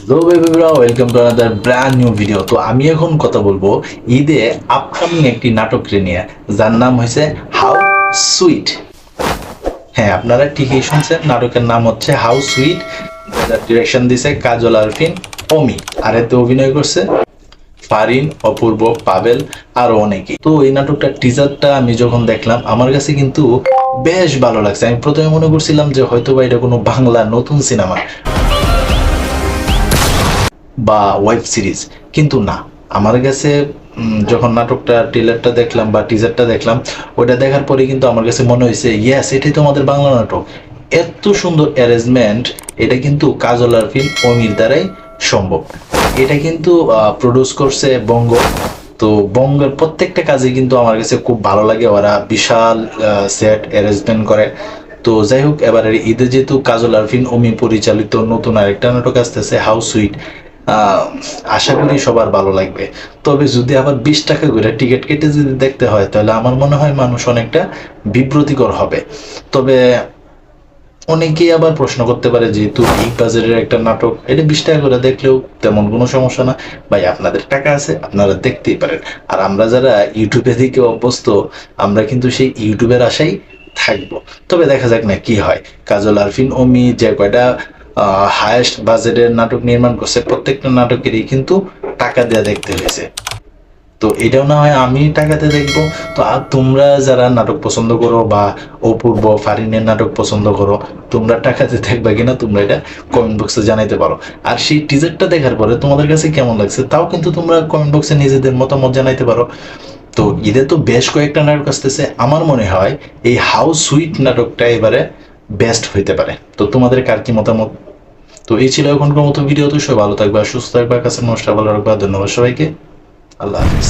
Hello বেবিরা, welcome to another brand new video. তো আমি এখন কথা বলবো ঈদে আপকামিং একটি নাটক নিয়ে, যার নাম হয়েছে হাউ সুইট। হ্যাঁ, আপনারা ঠিকই শুনছেন, নাটকের নাম হচ্ছে হাউ সুইট। ডিরেকশন দিছে কাজল আরফিন, অমি, আর এতে অভিনয় করছে ফারিন, অপূর্ব, পাবেল আরো অনেকেই। তো এই নাটকটার টিজারটা আমি যখন দেখলাম আমার কাছে কিন্তু বেশ ভালো লাগছে। আমি প্রথমে মনে করছিলাম যে হয়তো বা এটা কোনো বাংলা নতুন সিনেমা বা ওয়েব সিরিজ, কিন্তু না। আমার কাছে যখন নাটকটা ট্রেলারটা দেখলাম বা টিজারটা দেখলাম, ওটা দেখার পরে কিন্তু আমার কাছে মনে হয়েছে ইয়েস, এটাই তো আমাদের বাংলা নাটক। এত সুন্দর অ্যারেঞ্জমেন্ট, এটা কিন্তু কাজল আরফিন, অমির দ্বারাই সম্ভব। এটা কিন্তু প্রডিউস করছে বঙ্গ। তো বঙ্গের প্রত্যেকটা কাজে কিন্তু আমার কাছে খুব ভালো লাগে, ওরা বিশাল সেট অ্যারেঞ্জমেন্ট করে। তো যাই হোক, এবারে ঈদে যেহেতু কাজল আরফিন, অমি পরিচালিত নতুন আরেকটা নাটক আসতেছে হাউ সুইট, আশা করি সবার ভালো লাগবে। তবে যদি আবার 20 টাকা করে টিকিট কেটে যদি দেখতে হয়, তাহলে আমার মনে হয় মানুষ অনেকটা বিব্রতিকর হবে। তবে অনেকেই আবার প্রশ্ন করতে পারে, যেহেতু বিগ বাজারের একটা নাটক, এটা 20 টাকা করে দেখলেও তেমন কোনো সমস্যা না। ভাই, আপনাদের টাকা আছে, আপনারা দেখতেই পারেন। আর আমরা যারা ইউটিউবে দিকে অভ্যস্ত, আমরা কিন্তু সেই ইউটিউবের আশাই থাকবো। তবে দেখা যাক না কি হয়। কাজল আরফিন, অমি যে কয়টা হায়েস্ট বাজেটের নাটক নির্মাণ করছে, প্রত্যেকটা নাটকেরই কিন্তু টাকা দিয়ে দেখতে হয়েছে। তো এটাও না হয় আমি টাকাতে দেখবো। তো আর তোমরা যারা নাটক পছন্দ করো বা অপূর্ব, ফারিনের নাটক পছন্দ করো, তোমরা টাকাতে দেখবা কিনা তোমরা এটা কমেন্ট বক্সে জানাইতে পারো। আর সেই টিজারটা দেখার পরে তোমাদের কাছে কেমন লাগছে তাও কিন্তু তোমরা কমেন্ট বক্সে নিজেদের মতামত জানাইতে পারো। তো ঈদে তো বেশ কয়েকটা নাটক আসতেছে, আমার মনে হয় এই হাউ সুইট নাটকটা এবারে বেস্ট হইতে পারে। তো তোমাদের কার কি মতামত? তো এই ছিল এখনকার মতো ভিডিও। তো সবাই ভালো থাকবে, সুস্থ থাকবে, কাছে মানুষটা ভালো রাখবে। ধন্যবাদ সবাইকে। আল্লাহ হাফিজ।